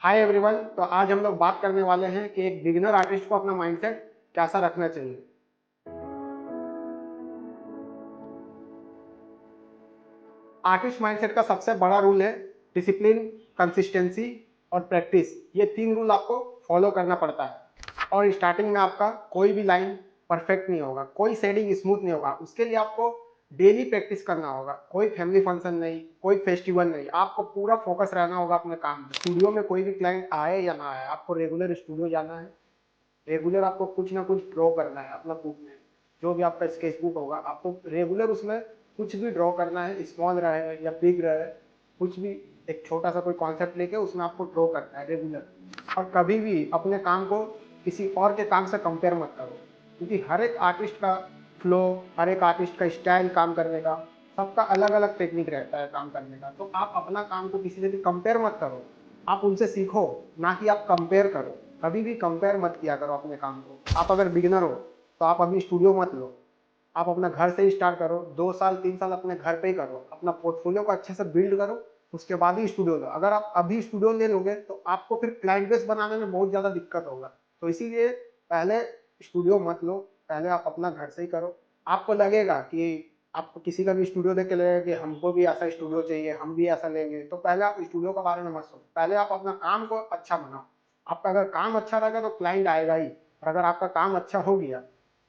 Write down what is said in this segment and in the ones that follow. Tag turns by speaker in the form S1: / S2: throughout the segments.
S1: Hi everyone. तो आज हम लोग बात करने वाले हैं कि एक बिगिनर आर्टिस्ट को अपना माइंडसेट कैसा रखना चाहिए। आर्टिस्ट माइंडसेट का सबसे बड़ा रूल है डिसिप्लिन, कंसिस्टेंसी और प्रैक्टिस। ये 3 रूल आपको फॉलो करना पड़ता है। और स्टार्टिंग में आपका कोई भी लाइन परफेक्ट नहीं होगा, कोई शेडिंग स्मूथ नहीं होगा। उसके लिए आपको डेली प्रैक्टिस करना होगा। कोई फैमिली फंक्शन नहीं, कोई फेस्टिवल नहीं, आपको पूरा फोकस रहना होगा अपने काम में। स्टूडियो में कोई भी क्लाइंट आए या ना आए, आपको रेगुलर स्टूडियो जाना है। रेगुलर आपको कुछ ना कुछ ड्रॉ करना है अपना बुक में। जो भी आपका स्केच बुक होगा, आपको रेगुलर उसमें कुछ भी ड्रॉ करना है, स्मॉल रहे या बिग रहे, कुछ भी एक छोटा सा कोई कॉन्सेप्ट लेके उसमें आपको ड्रॉ करना है रेगुलर। और कभी भी अपने काम को किसी और के काम से कंपेयर मत करो, क्योंकि हर एक आर्टिस्ट का फ्लो, हर एक आर्टिस्ट का स्टाइल काम करने का, सबका अलग अलग टेक्निक रहता है काम करने का। तो आप अपना काम को किसी से भी कंपेयर मत करो, आप उनसे सीखो, ना कि आप कंपेयर करो। कभी भी कंपेयर मत किया करो अपने काम को। आप अगर बिगिनर हो तो आप अभी स्टूडियो मत लो, आप अपना घर से ही स्टार्ट करो। 2 साल 3 साल अपने घर पे ही करो, अपना पोर्टफोलियो को अच्छे से बिल्ड करो, उसके बाद ही स्टूडियो लो। अगर आप अभी स्टूडियो ले लोगे तो आपको फिर क्लाइंट बेस बनाने में बहुत ज़्यादा दिक्कत होगा। तो इसीलिए पहले स्टूडियो मत लो, पहले आप अपना घर से ही करो। आपको लगेगा कि आपको किसी का भी स्टूडियो देख के लगेगा कि हमको भी ऐसा स्टूडियो चाहिए, हम भी ऐसा लेंगे, तो पहले आप स्टूडियो के बारे में मत सोचो। पहले आप अपना काम को अच्छा बनाओ। आपका अगर काम अच्छा रहेगा तो क्लाइंट आएगा ही, और अगर आपका काम अच्छा हो गया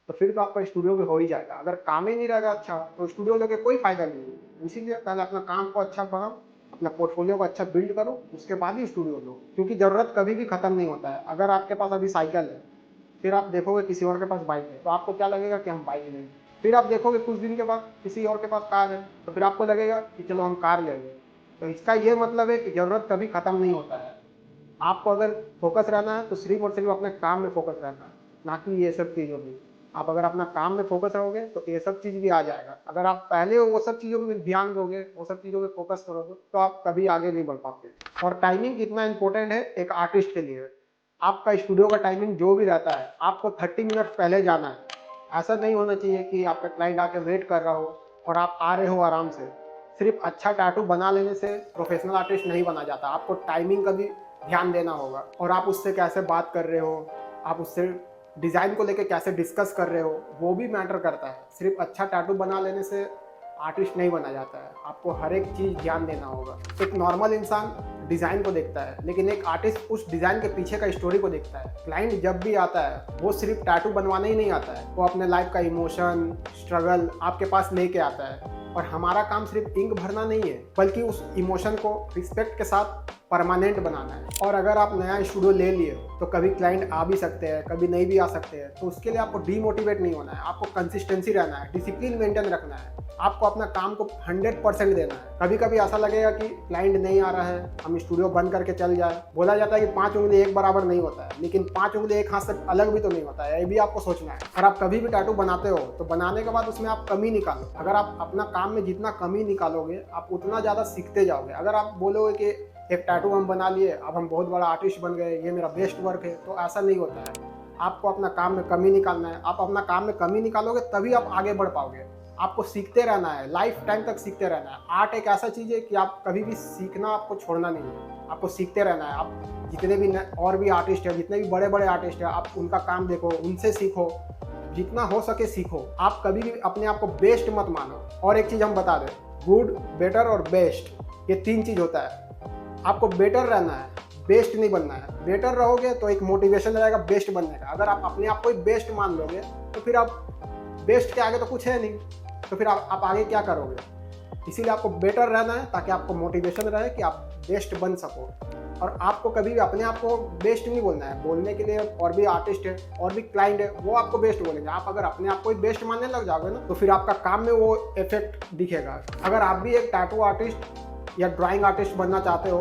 S1: तो फिर तो आपका स्टूडियो भी हो ही जाएगा। अगर काम ही नहीं रहेगा अच्छा तो स्टूडियो लेके कोई फायदा नहीं है। इसीलिए पहले अपना काम को अच्छा बनाओ, अपना पोर्टफोलियो को अच्छा बिल्ड करो, उसके बाद ही स्टूडियो लो। क्योंकि जरूरत कभी भी खत्म नहीं होता है। अगर आपके पास अभी साइकिल है, फिर आप देखोगे किसी और के पास बाइक है, तो आपको क्या लगेगा कि हम बाइक लेंगे। फिर आप देखोगे कुछ दिन के बाद किसी और के पास कार है, तो फिर आपको लगेगा कि चलो हम कार लेंगे। तो इसका ये मतलब है कि जरूरत कभी खत्म नहीं होता है। आपको अगर फोकस रहना है तो सिर्फ और सिर्फ अपने काम में फोकस रहना है, ना कि ये सब चीज़ों में। आप अगर अपना काम में फोकस रहोगे तो ये सब चीज़ भी आ जाएगा। अगर आप पहले वो सब चीज़ों में ध्यान दोगे, वो सब चीज़ों में फोकस करोगे, तो आप कभी आगे नहीं बढ़ पाते। और टाइमिंग कितना इंपॉर्टेंट है एक आर्टिस्ट के लिए। आपका स्टूडियो का टाइमिंग जो भी रहता है, आपको 30 मिनट पहले जाना है। ऐसा नहीं होना चाहिए कि आपका क्लाइंट आके वेट कर रहा हो और आप आ रहे हो आराम से। सिर्फ अच्छा टैटू बना लेने से प्रोफेशनल आर्टिस्ट नहीं बना जाता। आपको टाइमिंग का भी ध्यान देना होगा, और आप उससे कैसे बात कर रहे हो, आप उससे डिज़ाइन को लेके कैसे डिस्कस कर रहे हो, वो भी मैटर करता है। सिर्फ अच्छा टैटू बना लेने से आर्टिस्ट नहीं बना जाता है। आपको हर एक चीज़ ध्यान देना होगा। एक नॉर्मल इंसान डिज़ाइन को देखता है, लेकिन एक आर्टिस्ट उस डिज़ाइन के पीछे का स्टोरी को देखता है। क्लाइंट जब भी आता है वो सिर्फ टैटू बनवाने ही नहीं आता है, वो अपने लाइफ का इमोशन, स्ट्रगल आपके पास लेके आता है। और हमारा काम सिर्फ इंक भरना नहीं है, बल्कि उस इमोशन को रिस्पेक्ट के साथ परमानेंट बनाना है। और अगर आप नया स्टूडियो ले लिए तो कभी क्लाइंट आ भी सकते हैं, कभी नहीं भी आ सकते हैं, तो उसके लिए आपको डीमोटिवेट नहीं होना है। आपको कंसिस्टेंसी रहना है, डिसिप्लिन मेंटेन रखना है। आपको अपना काम को 100% देना है। कभी कभी ऐसा लगेगा कि क्लाइंट नहीं आ रहा है, हम स्टूडियो बंद करके चल जाए। बोला जाता है कि 5 उंगली एक बराबर नहीं होता है, लेकिन 5 उंगली एक हाथ से अलग भी तो नहीं होता है। ये भी आपको सोचना है। और आप कभी भी टैटू बनाते हो तो बनाने के बाद उसमें आप कमी निकालो। अगर आप अपना काम में जितना कमी निकालोगे, आप उतना ज़्यादा सीखते जाओगे। अगर आप बोलोगे कि एक टैटू हम बना लिए, अब हम बहुत बड़ा आर्टिस्ट बन गए, ये मेरा बेस्ट वर्क है, तो ऐसा नहीं होता है। आपको अपना काम में कमी निकालना है। आप अपना काम में कमी निकालोगे तभी आप आगे बढ़ पाओगे। आपको सीखते रहना है, लाइफ टाइम तक सीखते रहना है। आर्ट एक ऐसा चीज़ है कि आप कभी भी सीखना आपको छोड़ना नहीं है। आपको सीखते रहना है। आप जितने भी और भी आर्टिस्ट हैं, जितने भी बड़े बड़े आर्टिस्ट हैं, आप उनका काम देखो, उनसे सीखो, जितना हो सके सीखो। आप कभी भी अपने आप को बेस्ट मत मानो। और एक चीज़ हम बता दें, गुड, बेटर और बेस्ट, ये 3 चीज़ होता है। आपको बेटर रहना है, बेस्ट नहीं बनना है। बेटर रहोगे तो एक मोटिवेशन रहेगा बेस्ट बनने का। अगर आप अपने आप को ही बेस्ट मान लोगे तो फिर आप बेस्ट के आगे तो कुछ है नहीं, तो फिर आप आगे क्या करोगे। इसीलिए आपको बेटर रहना है, ताकि आपको मोटिवेशन रहे कि आप बेस्ट बन सको। और आपको कभी भी अपने आप को बेस्ट नहीं बोलना है। बोलने के लिए और भी आर्टिस्ट है, और भी क्लाइंट है, वो आपको बेस्ट बोलेंगे। आप अगर अपने आप को ही बेस्ट मानने लग जाओगे ना, तो फिर आपका काम में वो इफेक्ट दिखेगा। अगर आप भी एक टैटू आर्टिस्ट या ड्राइंग आर्टिस्ट बनना चाहते हो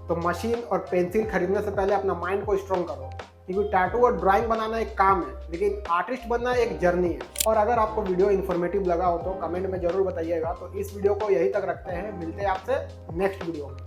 S1: तो मशीन और पेंसिल खरीदने से पहले अपना माइंड को स्ट्रॉन्ग करो। क्योंकि टैटू और ड्राइंग बनाना एक काम है, लेकिन आर्टिस्ट बनना एक जर्नी है। और अगर आपको वीडियो इन्फॉर्मेटिव लगा हो तो कमेंट में जरूर बताइएगा। तो इस वीडियो को यहीं तक रखते हैं, मिलते हैं आपसे नेक्स्ट वीडियो में।